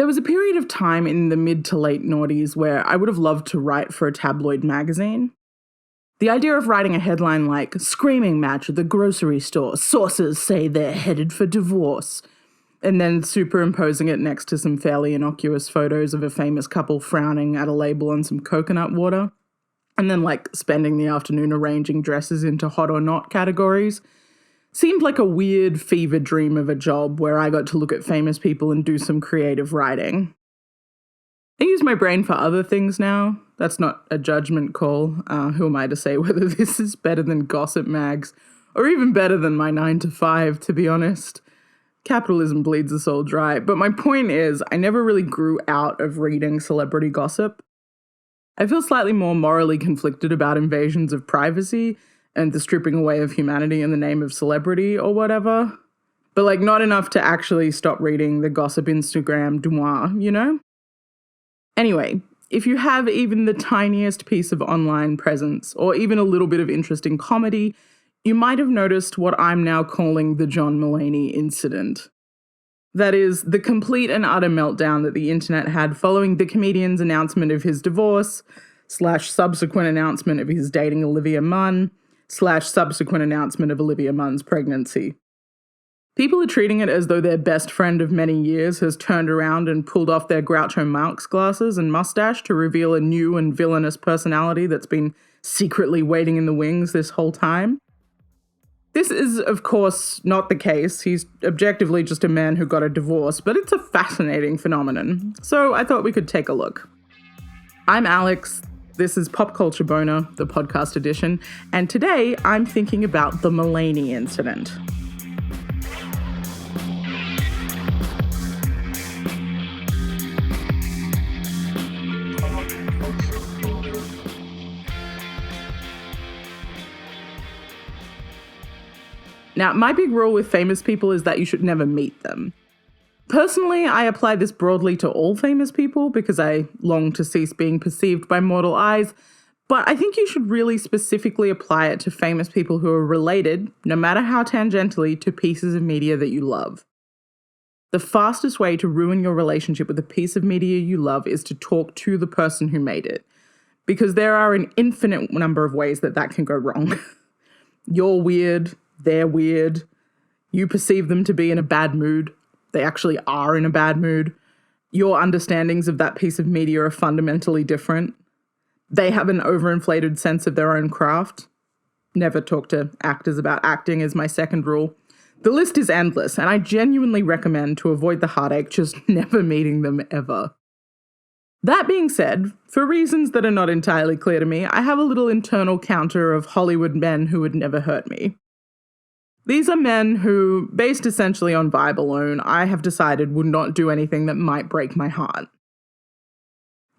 There was a period of time in the mid to late noughties where I would have loved to write for a tabloid magazine. The idea of writing a headline like, "Screaming match at the grocery store, sources say they're headed for divorce," and then superimposing it next to some fairly innocuous photos of a famous couple frowning at a label on some coconut water, and then spending the afternoon arranging dresses into hot or not categories, seemed like a weird fever dream of a job where I got to look at famous people and do some creative writing. I use my brain for other things now. That's not a judgment call. Who am I to say whether this is better than gossip mags, or even better than my 9 to 5, to be honest? Capitalism bleeds us all dry. But my point is, I never really grew out of reading celebrity gossip. I feel slightly more morally conflicted about invasions of privacy and the stripping away of humanity in the name of celebrity or whatever. But not enough to actually stop reading the gossip Instagram deuxmoi, you know? Anyway, if you have even the tiniest piece of online presence, or even a little bit of interest in comedy, you might have noticed what I'm now calling the John Mulaney incident. That is, the complete and utter meltdown that the internet had following the comedian's announcement of his divorce, / subsequent announcement of his dating Olivia Munn, / subsequent announcement of Olivia Munn's pregnancy. People are treating it as though their best friend of many years has turned around and pulled off their Groucho Marx glasses and mustache to reveal a new and villainous personality that's been secretly waiting in the wings this whole time. This is, of course, not the case. He's objectively just a man who got a divorce, but it's a fascinating phenomenon. So I thought we could take a look. I'm Alex. This is Pop Culture Boner, the podcast edition, and today I'm thinking about the Mulaney incident. Now, my big rule with famous people is that you should never meet them. Personally, I apply this broadly to all famous people because I long to cease being perceived by mortal eyes, but I think you should really specifically apply it to famous people who are related, no matter how tangentially, to pieces of media that you love. The fastest way to ruin your relationship with a piece of media you love is to talk to the person who made it, because there are an infinite number of ways that can go wrong. You're weird, they're weird, you perceive them to be in a bad mood, they actually are in a bad mood. Your understandings of that piece of media are fundamentally different. They have an overinflated sense of their own craft. Never talk to actors about acting is my second rule. The list is endless, and I genuinely recommend, to avoid the heartache, just never meeting them ever. That being said, for reasons that are not entirely clear to me, I have a little internal counter of Hollywood men who would never hurt me. These are men who, based essentially on vibe alone, I have decided would not do anything that might break my heart.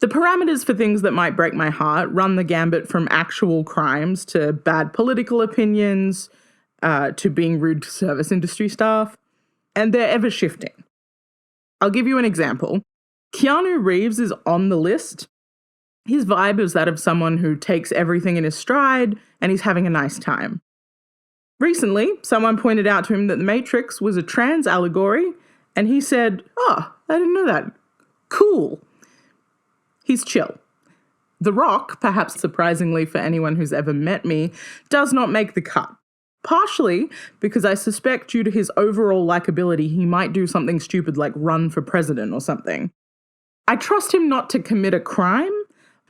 The parameters for things that might break my heart run the gambit from actual crimes to bad political opinions, to being rude to service industry staff, and they're ever shifting. I'll give you an example. Keanu Reeves is on the list. His vibe is that of someone who takes everything in his stride and he's having a nice time. Recently, someone pointed out to him that The Matrix was a trans allegory, and he said, "Oh, I didn't know that. Cool." He's chill. The Rock, perhaps surprisingly for anyone who's ever met me, does not make the cut. Partially because I suspect due to his overall likability, he might do something stupid like run for president or something. I trust him not to commit a crime,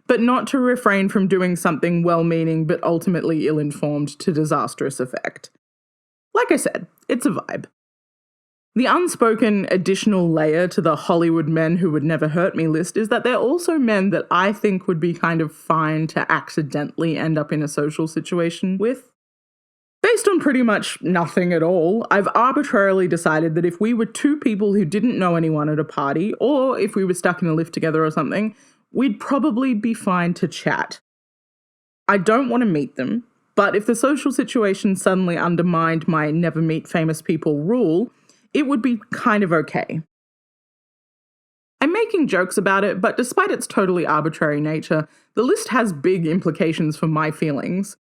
but not to refrain from doing something well-meaning but ultimately ill-informed to disastrous effect. Like I said, it's a vibe. The unspoken additional layer to the Hollywood men who would never hurt me list is that they're also men that I think would be kind of fine to accidentally end up in a social situation with. Based on pretty much nothing at all, I've arbitrarily decided that if we were two people who didn't know anyone at a party, or if we were stuck in a lift together or something, we'd probably be fine to chat. I don't want to meet them, but if the social situation suddenly undermined my never meet famous people rule, it would be kind of okay. I'm making jokes about it, but despite its totally arbitrary nature, the list has big implications for my feelings.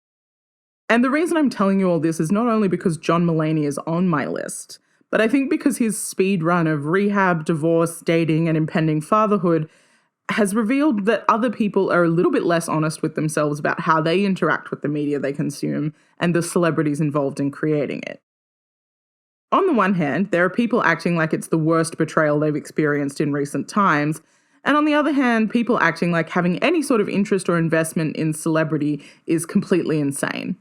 And the reason I'm telling you all this is not only because John Mulaney is on my list, But I think because his speed run of rehab, divorce, dating, and impending fatherhood has revealed that other people are a little bit less honest with themselves about how they interact with the media they consume and the celebrities involved in creating it. On the one hand, there are people acting like it's the worst betrayal they've experienced in recent times, and on the other hand, people acting like having any sort of interest or investment in celebrity is completely insane.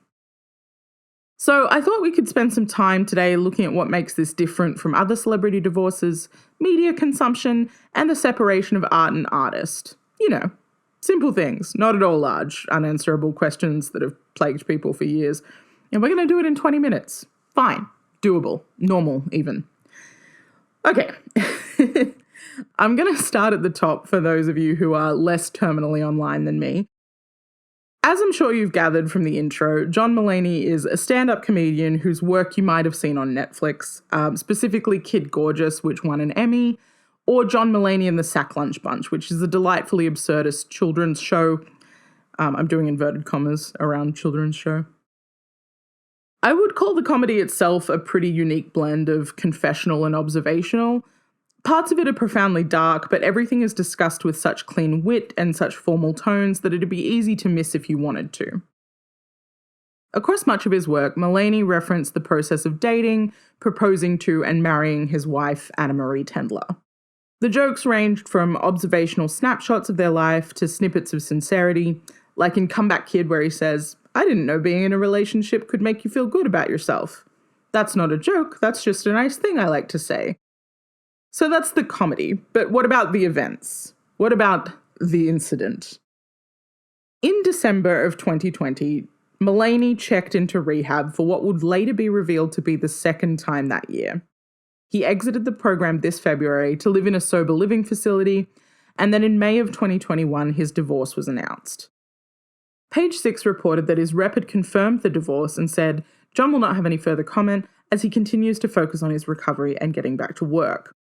So I thought we could spend some time today looking at what makes this different from other celebrity divorces, media consumption, and the separation of art and artist. You know, simple things, not at all large, unanswerable questions that have plagued people for years. And we're going to do it in 20 minutes. Fine. Doable. Normal, even. Okay. I'm going to start at the top for those of you who are less terminally online than me. As I'm sure you've gathered from the intro, John Mulaney is a stand-up comedian whose work you might have seen on Netflix, specifically Kid Gorgeous, which won an Emmy, or John Mulaney and the Sack Lunch Bunch, which is a delightfully absurdist children's show. I'm doing inverted commas around children's show. I would call the comedy itself a pretty unique blend of confessional and observational. Parts of it are profoundly dark, but everything is discussed with such clean wit and such formal tones that it'd be easy to miss if you wanted to. Across much of his work, Mulaney referenced the process of dating, proposing to, and marrying his wife, Anna Marie Tendler. The jokes ranged from observational snapshots of their life to snippets of sincerity, like in Comeback Kid where he says, "I didn't know being in a relationship could make you feel good about yourself. That's not a joke, that's just a nice thing I like to say." So that's the comedy, but what about the events? What about the incident? In December of 2020, Mulaney checked into rehab for what would later be revealed to be the second time that year. He exited the program this February to live in a sober living facility, and then in May of 2021, his divorce was announced. Page 6 reported that his rep had confirmed the divorce and said, John will not have any further comment as he continues to focus on his recovery and getting back to work.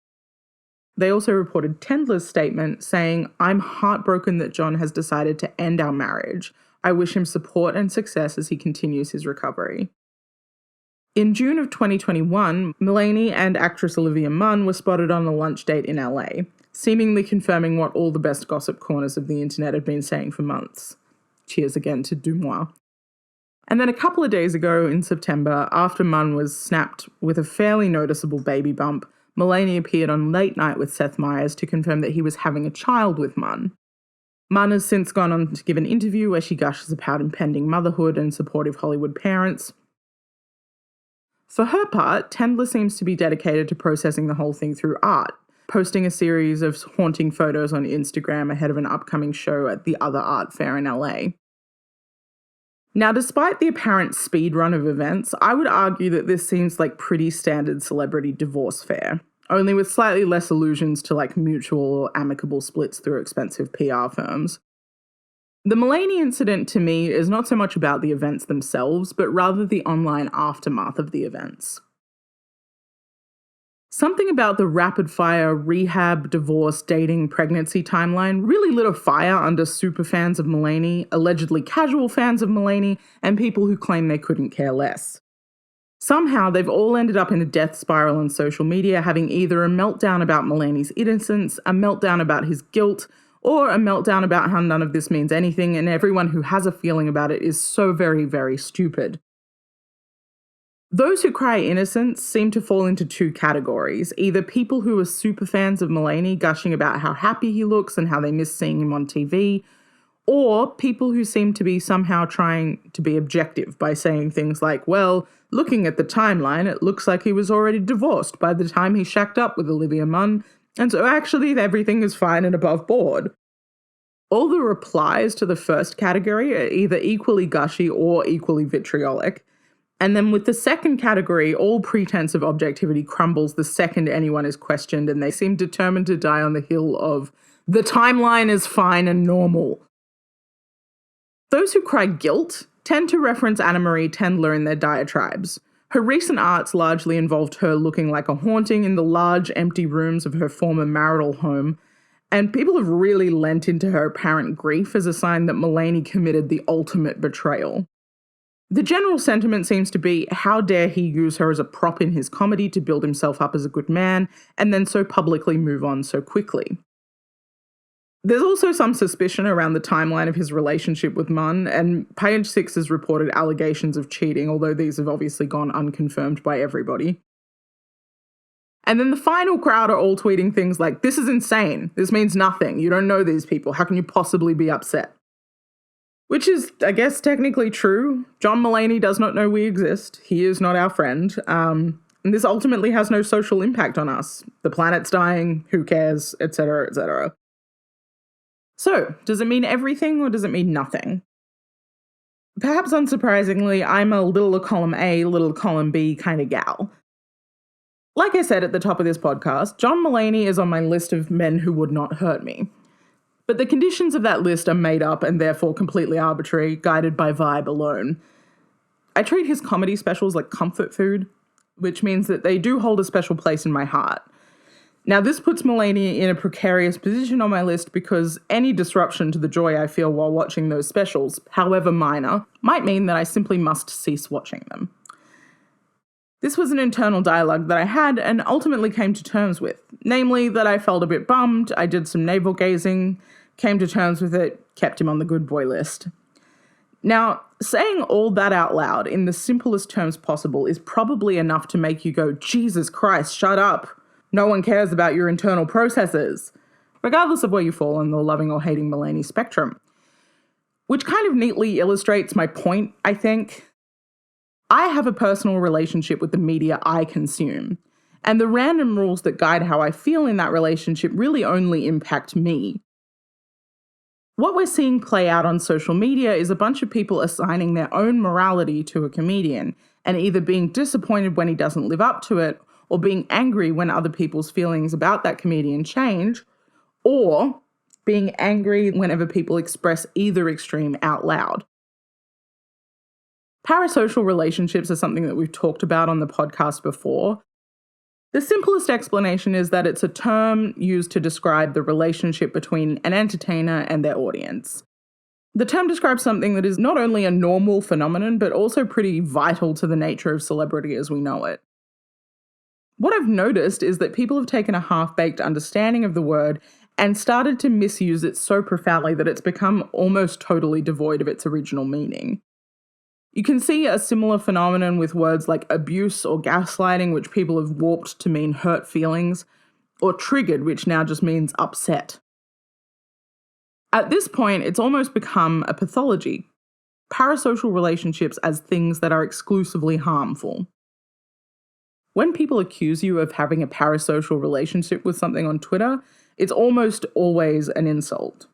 They also reported Tendler's statement saying, "I'm heartbroken that John has decided to end our marriage. I wish him support and success as he continues his recovery." In June of 2021, Mulaney and actress Olivia Munn were spotted on a lunch date in LA, seemingly confirming what all the best gossip corners of the internet had been saying for months. Cheers again to Dumois. And then a couple of days ago in September, after Munn was snapped with a fairly noticeable baby bump, Mulaney appeared on Late Night with Seth Meyers to confirm that he was having a child with Munn. Munn has since gone on to give an interview where she gushes about impending motherhood and supportive Hollywood parents. For her part, Tendler seems to be dedicated to processing the whole thing through art, posting a series of haunting photos on Instagram ahead of an upcoming show at the Other Art Fair in LA. Now, despite the apparent speed run of events, I would argue that this seems like pretty standard celebrity divorce fare, only with slightly less allusions to like mutual or amicable splits through expensive PR firms. The Mulaney incident to me is not so much about the events themselves, but rather the online aftermath of the events. Something about the rapid-fire rehab, divorce, dating, pregnancy timeline really lit a fire under super fans of Mulaney, allegedly casual fans of Mulaney, and people who claim they couldn't care less. Somehow, they've all ended up in a death spiral on social media, having either a meltdown about Mulaney's innocence, a meltdown about his guilt, or a meltdown about how none of this means anything and everyone who has a feeling about it is so very, very stupid. Those who cry innocence seem to fall into two categories, either people who are super fans of Mulaney gushing about how happy he looks and how they miss seeing him on TV, or people who seem to be somehow trying to be objective by saying things like, well, looking at the timeline, it looks like he was already divorced by the time he shacked up with Olivia Munn, and so actually everything is fine and above board. All the replies to the first category are either equally gushy or equally vitriolic. And then with the second category, all pretense of objectivity crumbles the second anyone is questioned, and they seem determined to die on the hill of, the timeline is fine and normal. Those who cry guilt tend to reference Anna Marie Tendler in their diatribes. Her recent arts largely involved her looking like a haunting in the large, empty rooms of her former marital home, and people have really lent into her apparent grief as a sign that Mulaney committed the ultimate betrayal. The general sentiment seems to be, how dare he use her as a prop in his comedy to build himself up as a good man, and then so publicly move on so quickly. There's also some suspicion around the timeline of his relationship with Munn, and Page Six has reported allegations of cheating, although these have obviously gone unconfirmed by everybody. And then the final crowd are all tweeting things like, "This is insane. This means nothing. You don't know these people. How can you possibly be upset?" Which is, I guess, technically true. John Mulaney does not know we exist. He is not our friend. And this ultimately has no social impact on us. The planet's dying. Who cares? Etc., etc. So, does it mean everything or does it mean nothing? Perhaps unsurprisingly, I'm a little column A, little column B kind of gal. Like I said at the top of this podcast, John Mulaney is on my list of men who would not hurt me. But the conditions of that list are made up and therefore completely arbitrary, guided by vibe alone. I treat his comedy specials like comfort food, which means that they do hold a special place in my heart. Now, this puts Mulaney in a precarious position on my list because any disruption to the joy I feel while watching those specials, however minor, might mean that I simply must cease watching them. This was an internal dialogue that I had and ultimately came to terms with, namely that I felt a bit bummed, I did some navel-gazing, came to terms with it, kept him on the good boy list. Now, saying all that out loud in the simplest terms possible is probably enough to make you go, "Jesus Christ, shut up. No one cares about your internal processes," regardless of where you fall on the loving or hating Mulaney spectrum. Which kind of neatly illustrates my point, I think. I have a personal relationship with the media I consume, and the random rules that guide how I feel in that relationship really only impact me. What we're seeing play out on social media is a bunch of people assigning their own morality to a comedian, and either being disappointed when he doesn't live up to it, or being angry when other people's feelings about that comedian change, or being angry whenever people express either extreme out loud. Parasocial relationships are something that we've talked about on the podcast before. The simplest explanation is that it's a term used to describe the relationship between an entertainer and their audience. The term describes something that is not only a normal phenomenon, but also pretty vital to the nature of celebrity as we know it. What I've noticed is that people have taken a half-baked understanding of the word and started to misuse it so profoundly that it's become almost totally devoid of its original meaning. You can see a similar phenomenon with words like abuse or gaslighting, which people have warped to mean hurt feelings, or triggered, which now just means upset. At this point, it's almost become a pathology. Parasocial relationships as things that are exclusively harmful. When people accuse you of having a parasocial relationship with something on Twitter, it's almost always an insult.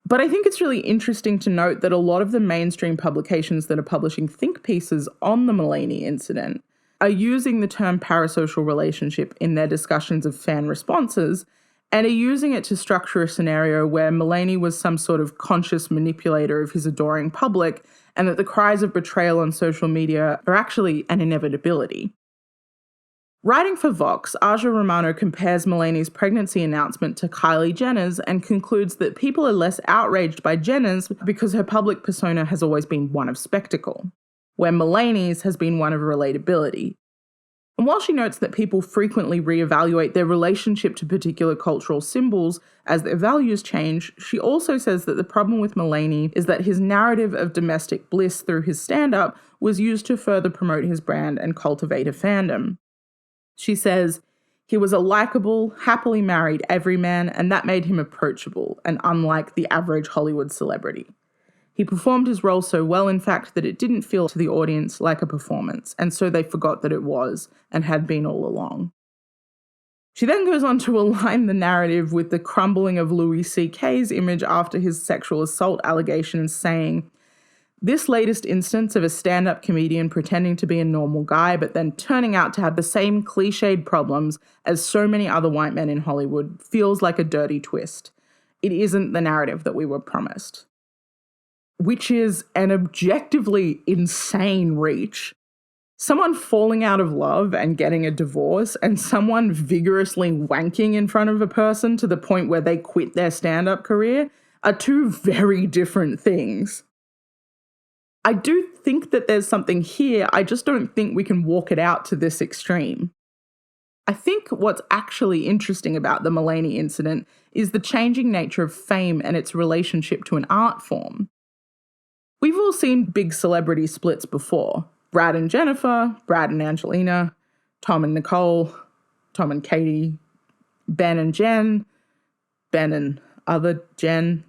But I think it's really interesting to note that a lot of the mainstream publications that are publishing think pieces on the Mulaney incident are using the term parasocial relationship in their discussions of fan responses and are using it to structure a scenario where Mulaney was some sort of conscious manipulator of his adoring public and that the cries of betrayal on social media are actually an inevitability. Writing for Vox, Aja Romano compares Mulaney's pregnancy announcement to Kylie Jenner's and concludes that people are less outraged by Jenner's because her public persona has always been one of spectacle, where Mulaney's has been one of relatability. And while she notes that people frequently reevaluate their relationship to particular cultural symbols as their values change, she also says that the problem with Mulaney is that his narrative of domestic bliss through his stand-up was used to further promote his brand and cultivate a fandom. She says, he was a likable, happily married everyman, and that made him approachable and unlike the average Hollywood celebrity. He performed his role so well, in fact, that it didn't feel to the audience like a performance, and so they forgot that it was, and had been all along. She then goes on to align the narrative with the crumbling of Louis C.K.'s image after his sexual assault allegations, saying, this latest instance of a stand-up comedian pretending to be a normal guy but then turning out to have the same cliched problems as so many other white men in Hollywood feels like a dirty twist. It isn't the narrative that we were promised. Which is an objectively insane reach. Someone falling out of love and getting a divorce and someone vigorously wanking in front of a person to the point where they quit their stand-up career are two very different things. I do think that there's something here, I just don't think we can walk it out to this extreme. I think what's actually interesting about the Mulaney incident is the changing nature of fame and its relationship to an art form. We've all seen big celebrity splits before. Brad and Jennifer, Brad and Angelina, Tom and Nicole, Tom and Katie, Ben and Jen, Ben and other Jen.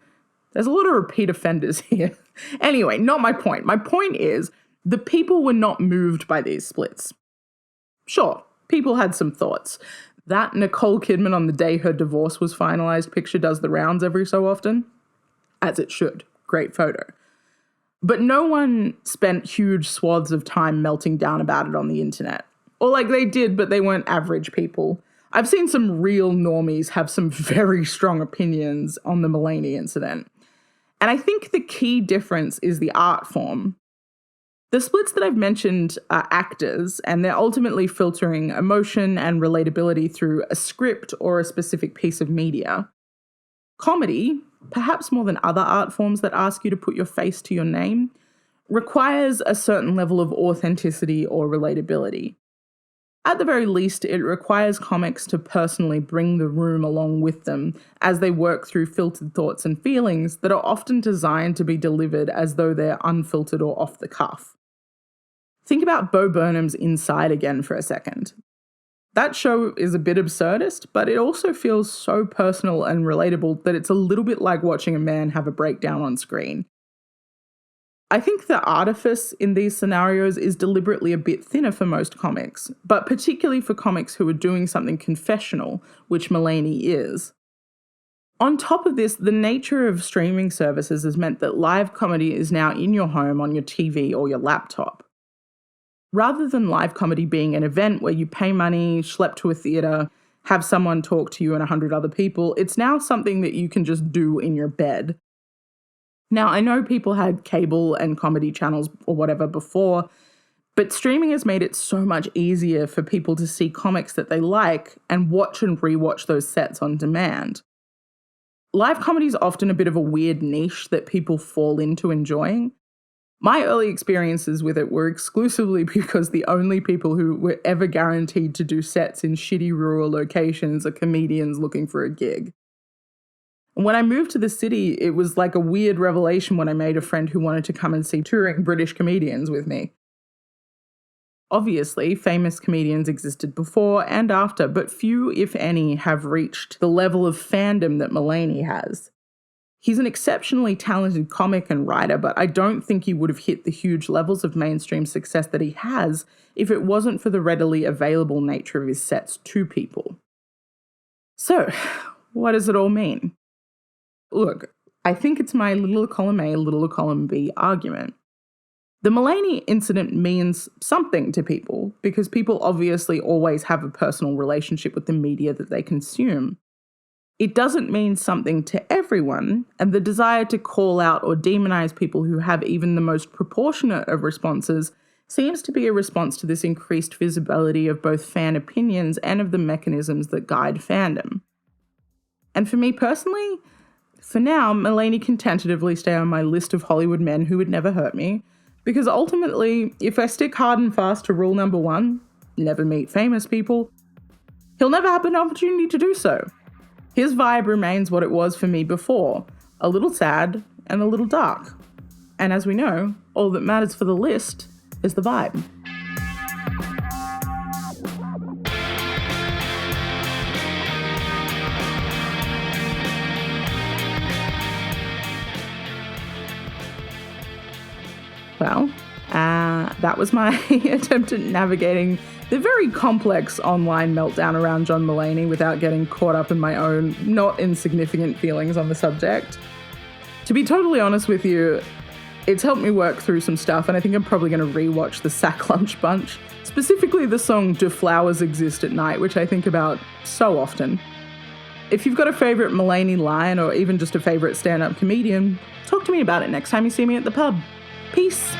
There's a lot of repeat offenders here. Anyway, not my point. My point is the people were not moved by these splits. Sure, people had some thoughts. That Nicole Kidman on the day her divorce was finalized picture does the rounds every so often, as it should. Great photo. But no one spent huge swaths of time melting down about it on the internet. Or like they did, but they weren't average people. I've seen some real normies have some very strong opinions on the Mulaney incident. And I think the key difference is the art form. The splits that I've mentioned are actors, and they're ultimately filtering emotion and relatability through a script or a specific piece of media. Comedy, perhaps more than other art forms that ask you to put your face to your name, requires a certain level of authenticity or relatability. At the very least, it requires comics to personally bring the room along with them as they work through filtered thoughts and feelings that are often designed to be delivered as though they're unfiltered or off the cuff. Think about Bo Burnham's Inside again for a second. That show is a bit absurdist, but it also feels so personal and relatable that it's a little bit like watching a man have a breakdown on screen. I think the artifice in these scenarios is deliberately a bit thinner for most comics, but particularly for comics who are doing something confessional, which Mulaney is. On top of this, the nature of streaming services has meant that live comedy is now in your home on your TV or your laptop. Rather than live comedy being an event where you pay money, schlep to a theatre, have someone talk to you and 100 other people, it's now something that you can just do in your bed. Now, I know people had cable and comedy channels or whatever before, but streaming has made it so much easier for people to see comics that they like and watch and rewatch those sets on demand. Live comedy is often a bit of a weird niche that people fall into enjoying. My early experiences with it were exclusively because the only people who were ever guaranteed to do sets in shitty rural locations are comedians looking for a gig. When I moved to the city, it was like a weird revelation when I made a friend who wanted to come and see touring British comedians with me. Obviously, famous comedians existed before and after, but few, if any, have reached the level of fandom that Mulaney has. He's an exceptionally talented comic and writer, but I don't think he would have hit the huge levels of mainstream success that he has if it wasn't for the readily available nature of his sets to people. So, what does it all mean? Look, I think it's my little column A, little column B argument. The Mulaney incident means something to people because people obviously always have a personal relationship with the media that they consume. It doesn't mean something to everyone, and the desire to call out or demonize people who have even the most proportionate of responses seems to be a response to this increased visibility of both fan opinions and of the mechanisms that guide fandom. And for me personally, for now, Mulaney can tentatively stay on my list of Hollywood men who would never hurt me, because ultimately, if I stick hard and fast to rule number 1, never meet famous people, he'll never have an opportunity to do so. His vibe remains what it was for me before, a little sad and a little dark. And as we know, all that matters for the list is the vibe. Well, that was my attempt at navigating the very complex online meltdown around John Mulaney without getting caught up in my own not insignificant feelings on the subject. To be totally honest with you, it's helped me work through some stuff, and I think I'm probably going to rewatch the Sack Lunch Bunch, specifically the song Do Flowers Exist at Night, which I think about so often. If you've got a favourite Mulaney line or even just a favourite stand-up comedian, talk to me about it next time you see me at the pub. Peace.